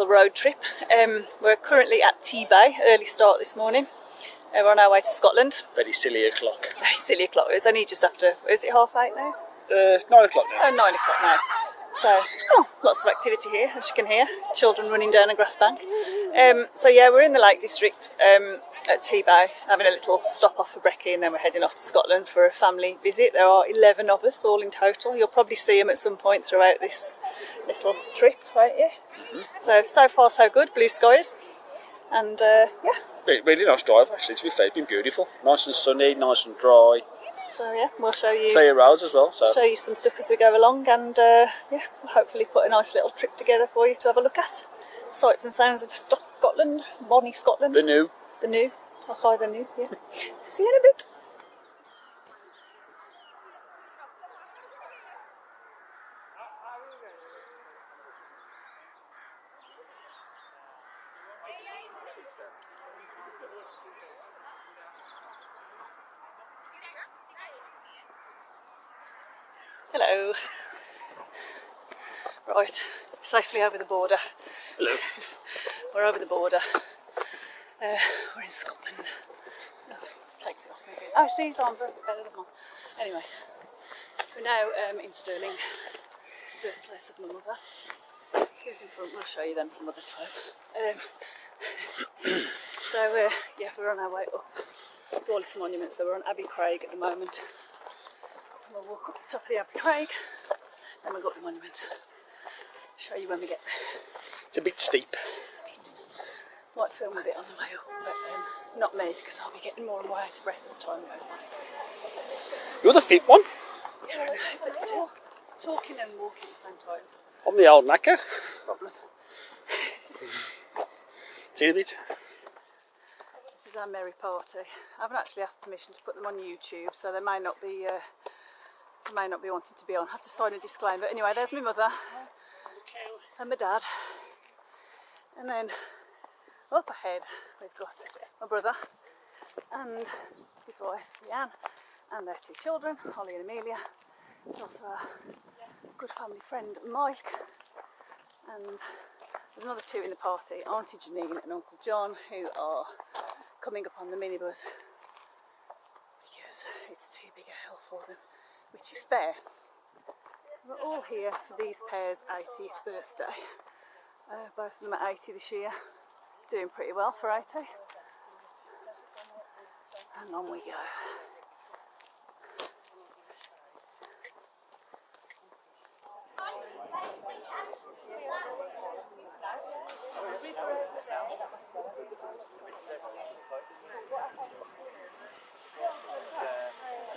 little road trip. We're currently at T-Bay, early start this morning. We're on our way to Scotland. Very silly o'clock. Very silly o'clock. It's only just after, is it 8:30 now? 9 o'clock now. Oh, 9 o'clock now. So, lots of activity here, as you can hear. Children running down a grass bank. So yeah, we're in the Lake District at T-Bay, having a little stop off for brekkie, and then we're heading off to Scotland for a family visit. There are 11 of us all in total. You'll probably see them at some point throughout this little trip, won't you? Mm-hmm. So far so good, blue skies. And yeah. Really nice drive actually, to be fair, it's been beautiful. Nice and sunny, nice and dry. So yeah, we'll show you clear roads as well. So show you some stuff as we go along, and yeah, we'll hopefully put a nice little trip together for you to have a look at. Sights and sounds of Scotland, bonny Scotland. The new. I'll call the new, yeah. See you in a bit. Hello. Right, safely over the border. Hello. We're over the border. We're in Scotland. Oh, takes it off me a bit. Oh, see, his arms are better than mine. Anyway, we're now in Stirling, the birthplace of my mother. Who's in front? We'll show you them some other time. So yeah, we're on our way up Wallace Monument. So we're on Abbey Craig at the moment. We'll walk up the top of the Abbey Craig, then we'll go up the monument. Show you when we get there. It's a bit steep. Might film a bit on the way up, but not me, because I'll be getting more and more out of breath as time goes by. You're the fit one. Yeah, I know, but still, talking and walking at the same time. I'm the old knacker. Problem. See you a bit. This is our merry party. I haven't actually asked permission to put them on YouTube, so they may not be wanting to be on. I have to sign a disclaimer. But anyway, there's my mother and my dad, and then up ahead we've got my brother and his wife Leanne and their two children, Holly and Amelia, and also our good family friend Mike, and there's another two in the party, Auntie Janine and Uncle John, who are coming up on the minibus because it's too big a hill for them, which is fair. We're all here for these pairs' 80th birthday. Both of them are 80 this year. Doing pretty well for 80. And on we go.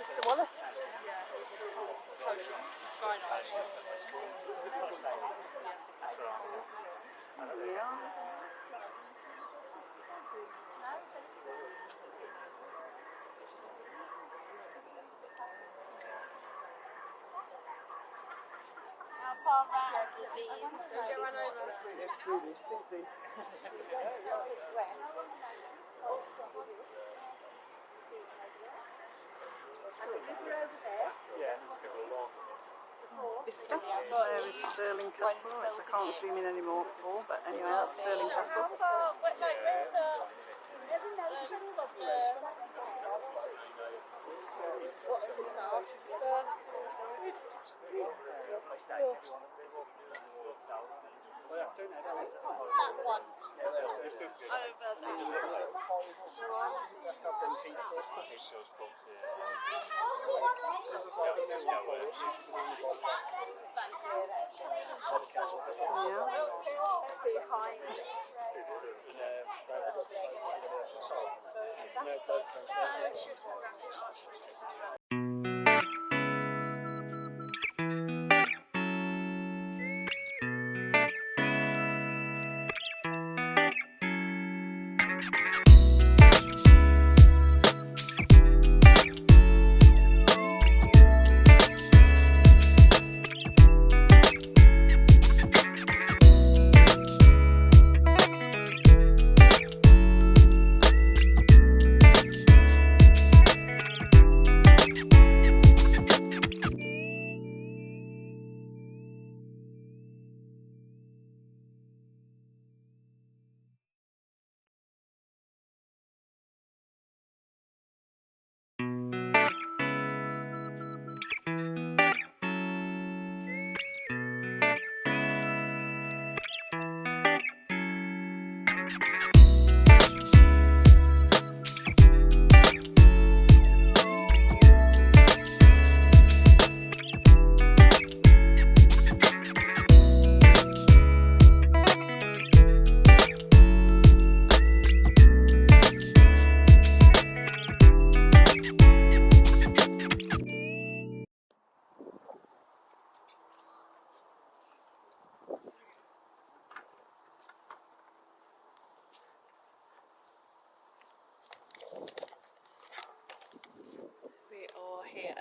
Mr. Wallace. Get run over. Vista. There is Stirling Castle, which I can't zoom in anymore for, but anyway, that's Stirling Castle. That one.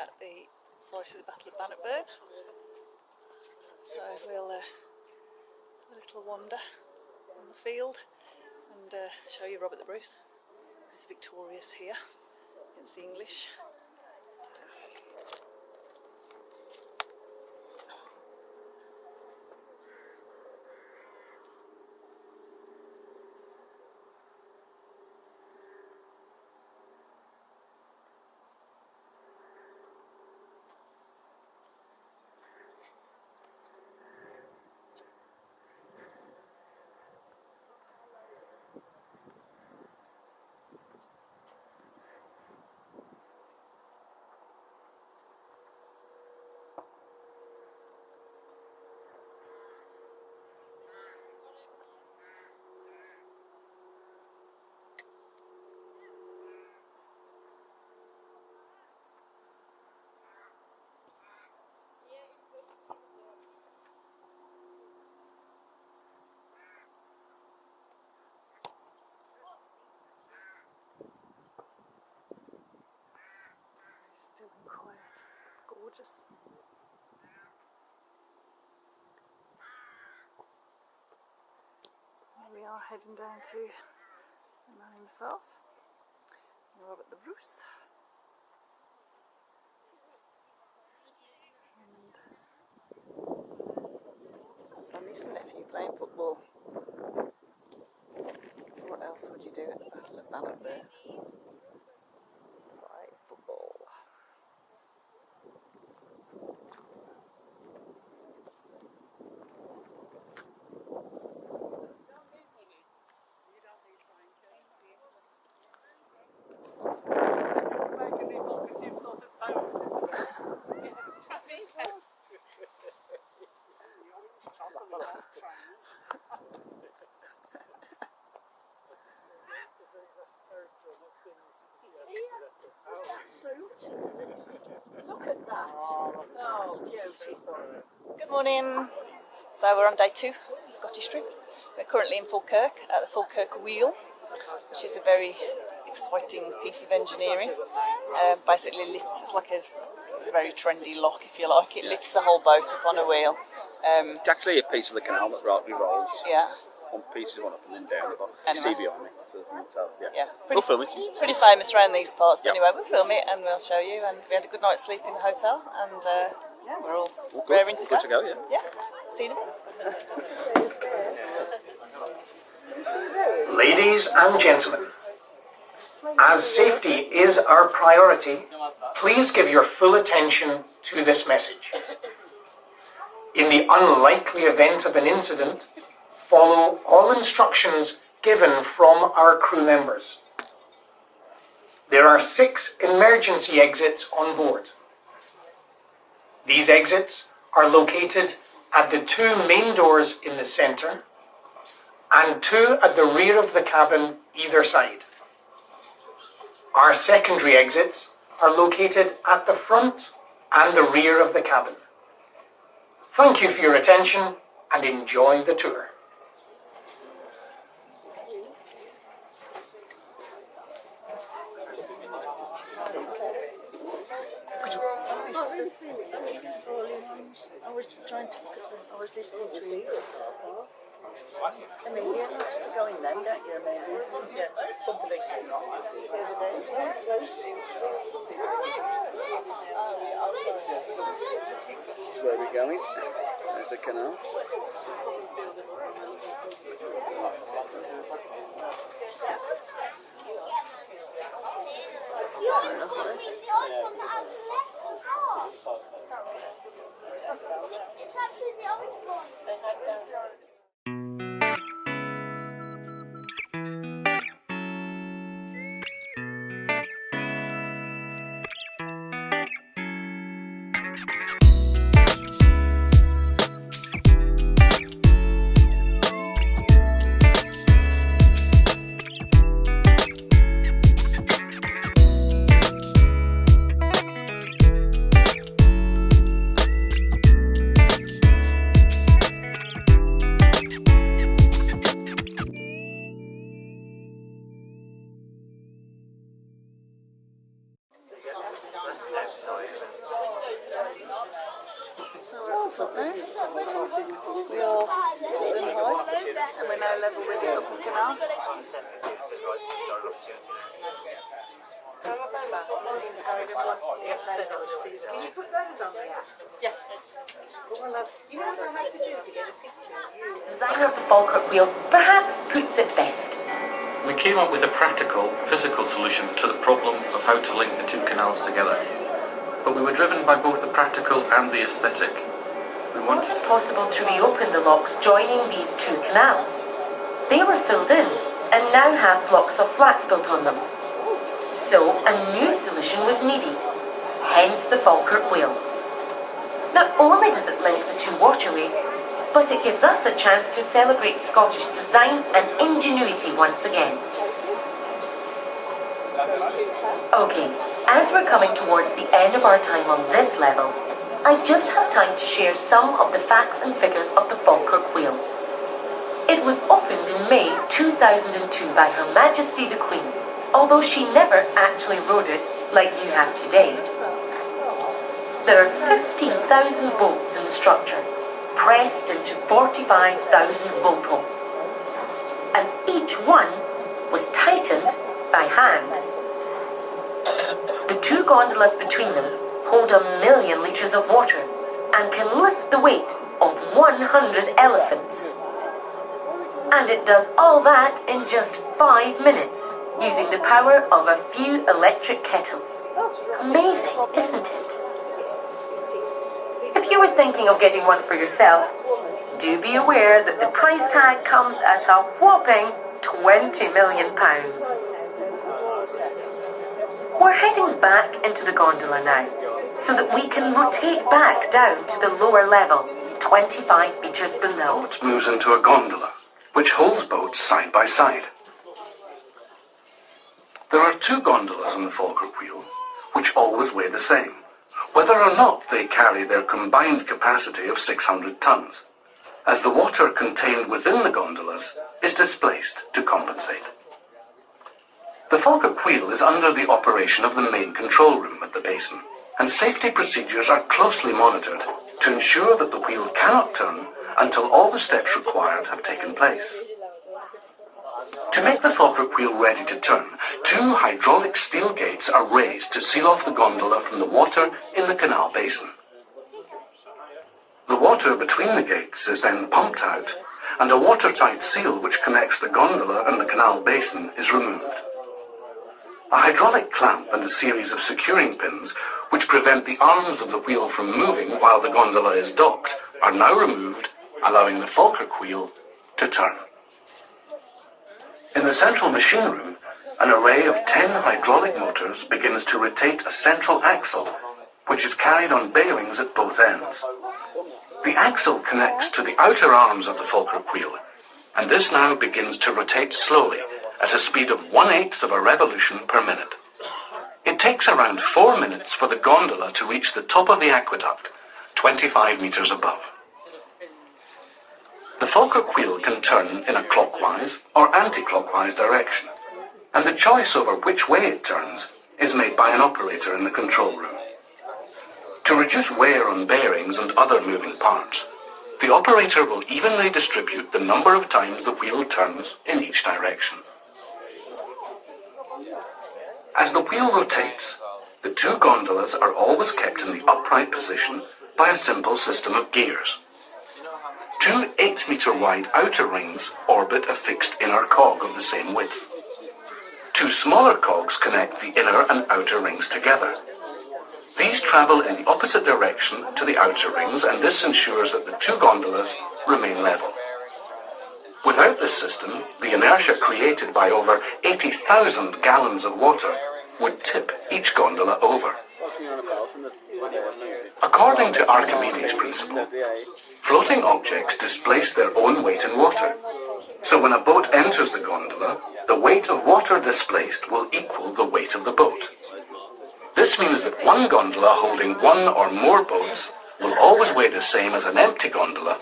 at the site of the Battle of Bannockburn. So we'll have a little wander on the field and show you Robert the Bruce, who's victorious here against the English. Still and quiet, gorgeous. Here we are heading down to the man himself, Robert the Bruce. And that's my niece and nephew playing football. What else would you do at the Battle of Bannockburn? Play football. Look at that. Oh, beautiful. Good morning. So we're on day 2 of the Scottish trip. We're currently in Falkirk at the Falkirk Wheel, which is a very exciting piece of engineering. Basically lifts, it's like a very trendy lock if you like. It lifts the whole boat up on a wheel. It's actually a piece of the canal that revolves. Yeah. One piece is one up and then down. You Anyway. see behind me. So yeah. It's pretty, We'll film it. it's pretty famous around these parts. But Yep. anyway, we'll film it and we'll show you. And we had a good night's sleep in the hotel. And yeah, we're all Good. raring to go. Good to go, yeah. Yeah. See you in a bit. Ladies and gentlemen, as safety is our priority, please give your full attention to this message. In the unlikely event of an incident, follow all instructions given from our crew members. There are 6 emergency exits on board. These exits are located at the 2 main doors in the centre and 2 at the rear of the cabin either side. Our secondary exits are located at the front and the rear of the cabin. Thank you for your attention and enjoy the tour. I was listening to him. Amelia likes to go in then, don't you, Amelia? Yeah. That's where we're going. There's a canal. It's actually the orange one. Well, that's up there. We are Stirling high, and we're now level with the upper canal. Can you put those on there? Yeah. Well, you don't know how to do it to get a picture. The designer of the falkirk wheel perhaps puts it best. We came up with a practical, physical solution to the problem of how to link the two canals together. But we were driven by both the practical and the aesthetic. We Was it possible to reopen the locks joining these two canals? They were filled in and now have blocks of flats built on them. So a new solution was needed, hence the falkirk wheel. Not only does it link the two waterways, but it gives us a chance to celebrate Scottish design and ingenuity once again. Okay, as we're coming towards the end of our time on this level, I just have time to share some of the facts and figures of the falkirk wheel. It was opened in May 2002 by Her Majesty the Queen, although she never actually rode it like you have today. There are 15,000 bolts in the structure, pressed into 45,000 bolt holes, and each one was tightened by hand. The two gondolas between them hold 1 million litres of water and can lift the weight of 100 elephants. And it does all that in just 5 minutes, using the power of a few electric kettles. Amazing, isn't it? If you were thinking of getting one for yourself, do be aware that the price tag comes at a whopping £20 million. We're heading back into the gondola now, so that we can rotate back down to the lower level, 25 metres below. Boat moves into a gondola, which holds boats side by side. There are two gondolas on the falkirk wheel, which always weigh the same, whether or not they carry their combined capacity of 600 tons, as the water contained within the gondolas is displaced to compensate. The falkirk wheel is under the operation of the main control room at the basin, and safety procedures are closely monitored to ensure that the wheel cannot turn until all the steps required have taken place. To make the falkirk wheel ready to turn, 2 hydraulic steel gates are raised to seal off the gondola from the water in the canal basin. The water between the gates is then pumped out, and a watertight seal which connects the gondola and the canal basin is removed. A hydraulic clamp and a series of securing pins which prevent the arms of the wheel from moving while the gondola is docked are now removed, allowing the falkirk wheel to turn. In the central machine room, an array of 10 hydraulic motors begins to rotate a central axle, which is carried on bearings at both ends. The axle connects to the outer arms of the falkirk wheel, and this now begins to rotate slowly at a speed of 1/8 of a revolution per minute. It takes around 4 minutes for the gondola to reach the top of the aqueduct, 25 metres above. The falkirk wheel can turn in a clockwise or anti-clockwise direction, and the choice over which way it turns is made by an operator in the control room. To reduce wear on bearings and other moving parts, the operator will evenly distribute the number of times the wheel turns in each direction. As the wheel rotates, the 2 gondolas are always kept in the upright position by a simple system of gears. 2 8-metre wide outer rings orbit a fixed inner cog of the same width. 2 smaller cogs connect the inner and outer rings together. These travel in the opposite direction to the outer rings, and this ensures that the 2 gondolas remain level. Without this system, the inertia created by over 80,000 gallons of water would tip each gondola over. According to Archimedes' principle, floating objects displace their own weight in water. So when a boat enters the gondola, the weight of water displaced will equal the weight of the boat. This means that one gondola holding 1 or more boats will always weigh the same as an empty gondola,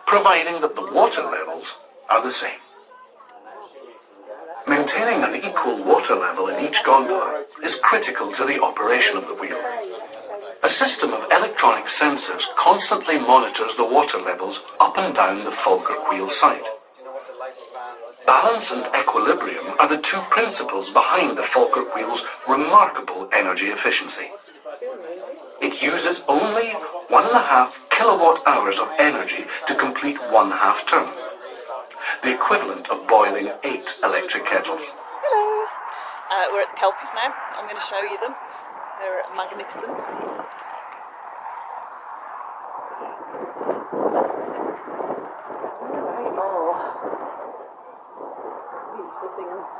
providing that the water levels are the same. Maintaining an equal water level in each gondola is critical to the operation of the wheel. A system of electronic sensors constantly monitors the water levels up and down the falkirk wheel side. Balance and equilibrium are the two principles behind the falkirk wheel's remarkable energy efficiency. It uses only 1.5 kilowatt hours of energy to complete 1/2 turn, the equivalent of boiling 8 electric kettles. Hello! We're at the Kelpies now. I'm going to show you them. They're magnificent. Oh, beautiful things.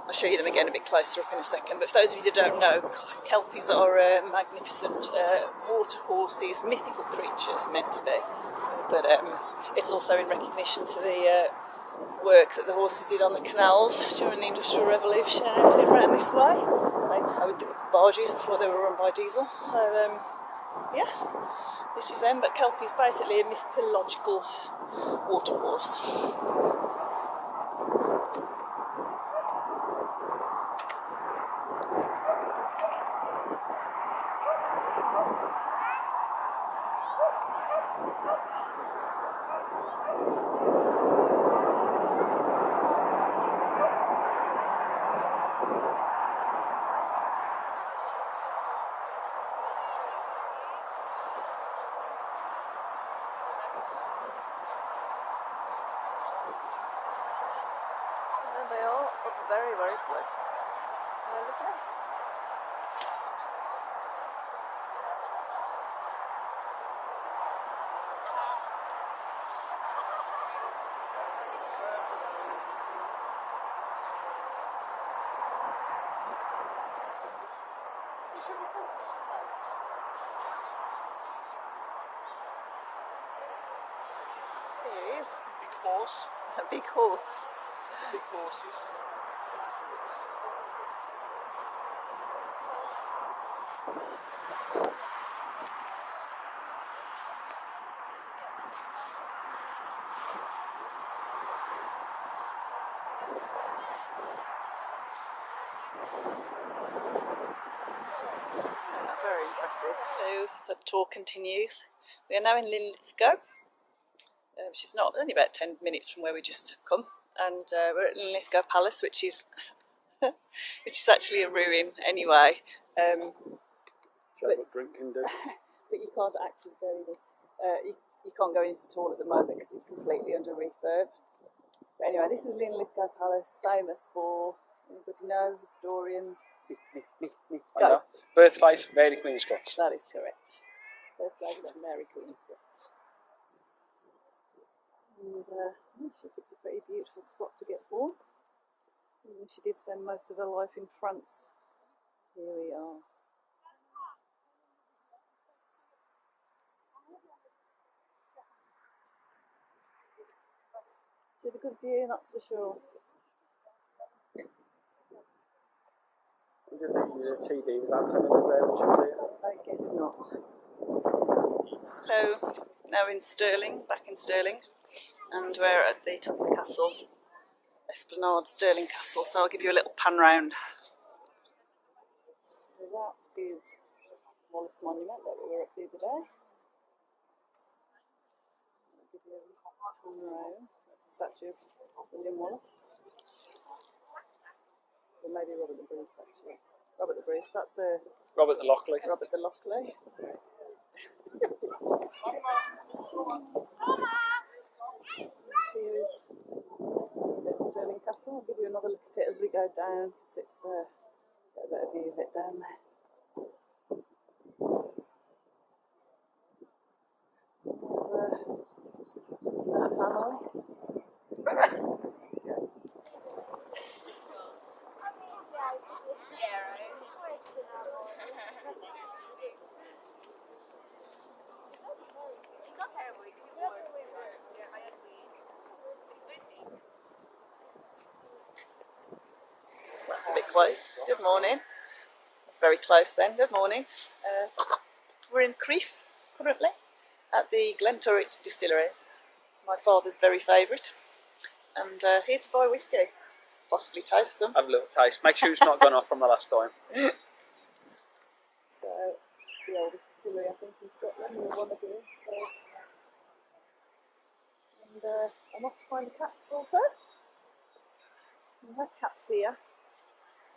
I'll show you them again a bit closer up in a second, but for those of you that don't know, Kelpies are magnificent water horses, mythical creatures meant to be, but it's also in recognition to the work that the horses did on the canals during the Industrial Revolution and everything around this way. They towed the barges before they were run by diesel, so yeah, this is them, but Kelpie is basically a mythological water horse. They are up very, very close. Lovely. Here is Big horse. a big horse. Big horses. Very impressive. So the tour continues. We are now in Linlithgow, which is not only about 10 minutes from where we just come, and we're at Linlithgow Palace, which is actually a ruin anyway. Shows what drink can do. But you can't actually go in it. You can't go in it at all at the moment because it's completely under refurb. But anyway, this is Linlithgow Palace, famous for, anybody know, historians? I know. Birthplace, Mary Queen of Scots. That is correct. Birthplace of Mary Queen of Scots. And she picked a pretty beautiful spot to get born. Even she did spend most of her life in France. Here we are. She had a good view, that's for sure. The TV was that 10 minutes there when she was here? I guess not. So, now in Stirling, back in Stirling, and we're at the top of the castle, Esplanade Stirling Castle, so I'll give you a little pan round. So that is Wallace Monument that we were up the other day. I'll give you a pan round. That's the statue of William Wallace. Or maybe Robert the Bruce, actually. Robert the Bruce, that's Robert the Lockley. Robert the Lockley. Here is a bit of Stirling Castle. I'll give you another look at it as we go down, because it's got a better view of it down there. There's that family. Yes. That's a bit close. Good morning. That's very close then. Good morning. We're in Crieff currently at the Glen distillery. my father's very favourite. And here to buy whiskey, possibly taste some. Have a little taste. Make sure it's not gone off from the last time. So, the oldest distillery I think in Scotland, or one of them. And I'm off to find the cats also. We have cats here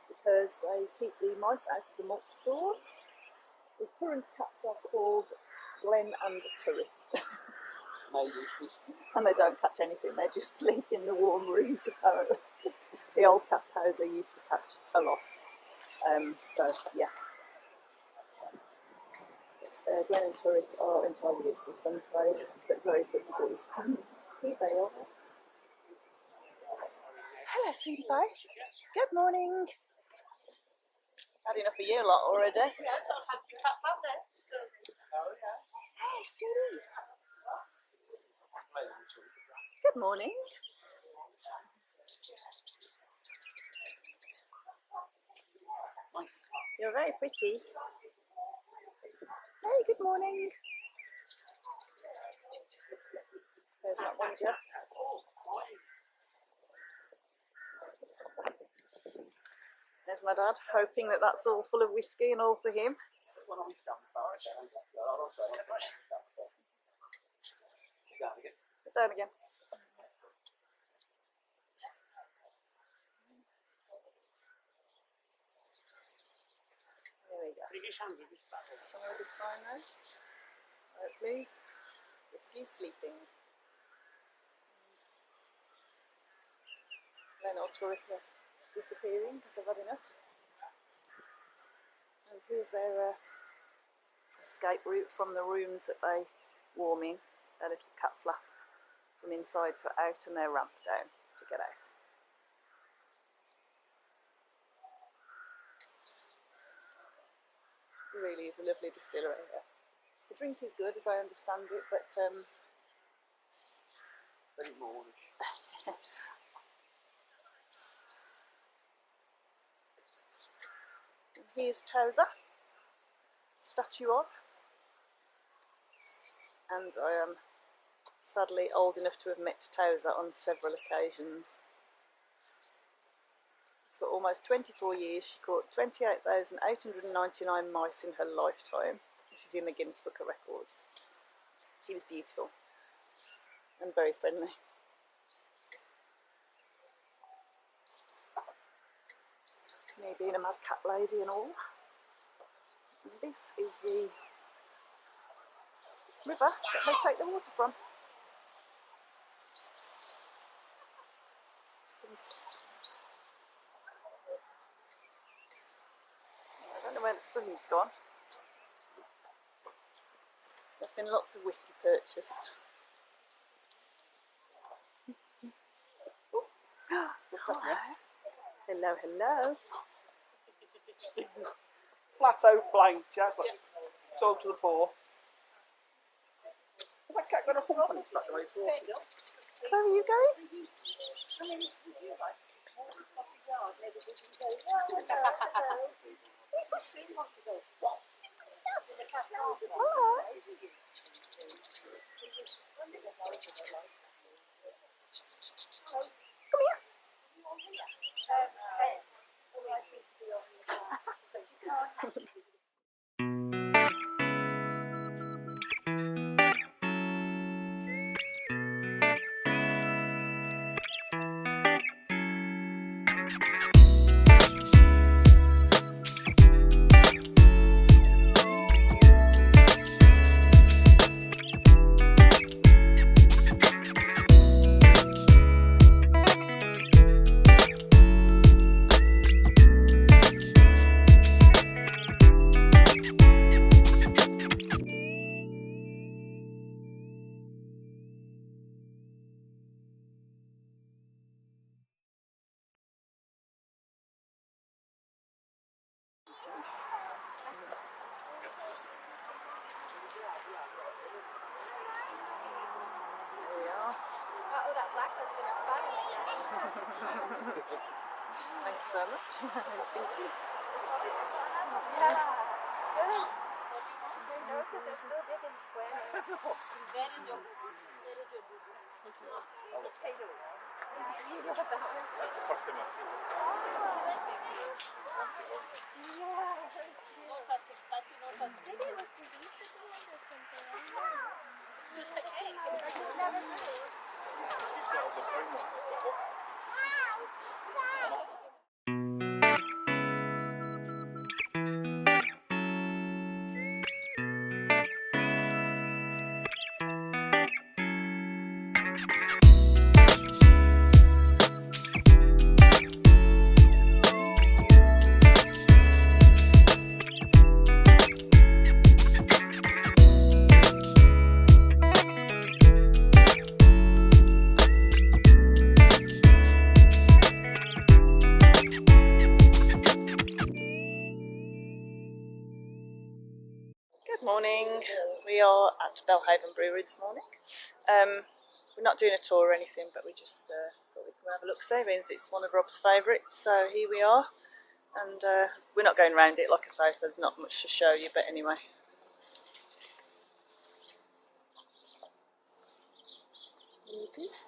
because they keep the mice out of the malt stores. The current cats are called Glen and Turret. No useless. And they don't catch anything, they just sleep in the warm rooms apparently. The old cat house they used to catch a lot. So, yeah. Glen and Turret are entirely useless, I'm afraid, but very pretty boys. Here they are. Hello, sweetie pie. Good morning. Had enough of you lot already. Hey, sweetie. Good morning. Nice. You're very pretty. Hey, good morning. There's that one, Jeff. There's my dad, hoping that that's all full of whiskey and all for him. Sit down again. There we go. Some a good sign now. Right, please. Whiskey's sleeping. Then or Turret disappearing because they've had enough. And here's their escape route from the rooms that they warm in. Their little cat flap from inside to out and their ramp down to get out. It really is a lovely distillery here. The drink is good as I understand it, but Very mornish. Here's Towser, statue of, and I am sadly old enough to have met Towser on several occasions. For almost 24 years she caught 28,899 mice in her lifetime. She's in the Guinness Book of Records. She was beautiful and very friendly. Me being a mad cat lady and all. And this is the river that they take the water from. I don't know where the sun's gone. There's been lots of whiskey purchased. Hello, hello. Flat out blank, just like sold to the poor. Has that cat got a hump on its back the way towards it? Where are you going? Come here. There we are. Oh, that black one's going to fire me. Thank you so much. Thank you. Yeah. Your noses are so big and square. Where is your boo-boo? That's the first time I've seen it. Maybe it was diseased at the end or something. I don't know. I just never knew. She's got all the brown one. Good morning. We are at Belhaven Brewery this morning. We're not doing a tour or anything, but we just thought we'd come have a look. Savings, it's one of Rob's favourites, so here we are. And we're not going round it, like I say, so there's not much to show you, but anyway. Here it is.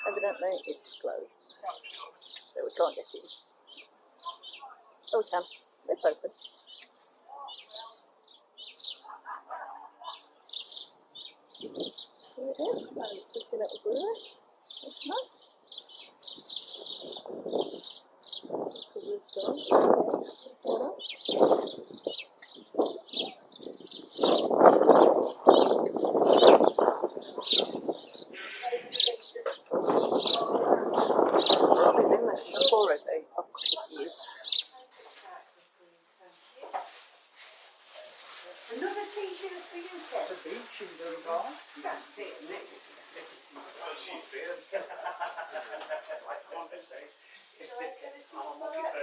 Evidently it's closed, so we can't get in. Oh, we can. It's open. Here it is. Pretty little brewery. Looks nice. Cover of stone. Rob is in the shop already, of course he is. Another t-shirt for you, Kev. The beach in Dunbar. That's it, mate. Oh, she's there.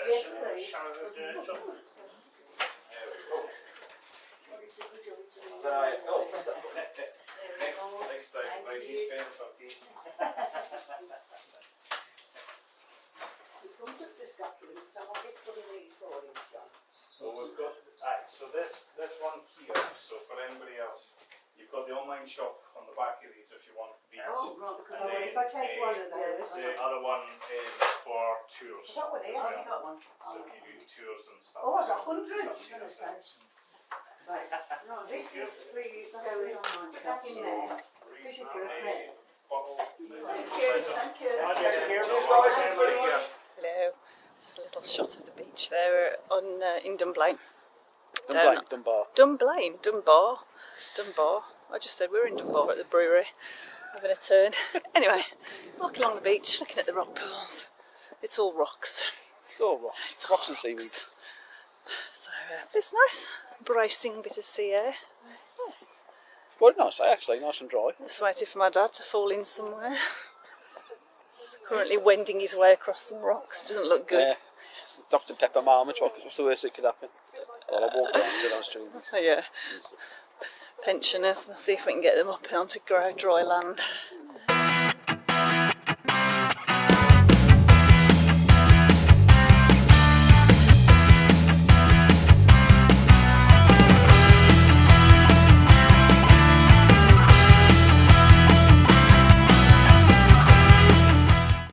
Yes, please. Right. Oh, what's that? Next time, right, he's paying for tea. So we've got, so this one here, so for anybody else, you've got the online shop on the back of these if you want these. Oh, right, because And then if I take one of those. the other one is for tours. Is that one here? as Have you well. got one? So if you do tours and stuff. Oh, I've got hundreds. somebody else Right. helps. No, this is for you. Put that in there. This is for a friend. Bottle. Thank you. Thank you. Hello. Just a little shot of the beach there on in Dunbar. Dunbar. Dunbar. I just said we're in Dunbar at the brewery, having a turn. Anyway, walking along the beach, looking at the rock pools. It's all rocks. It's all rocks. It's Rocks all and seaweed. rocks. So it's nice, bracing bit of sea air. Quite nice, actually, nice and dry. Just waiting for my dad to fall in somewhere. He's currently wending his way across some rocks. Doesn't look good. Yeah. It's the Dr. Pepper Marmot. What's the worst that could happen? Well, I walk down to those streams. Oh, yeah. Pensioners. We'll see if we can get them up onto dry land.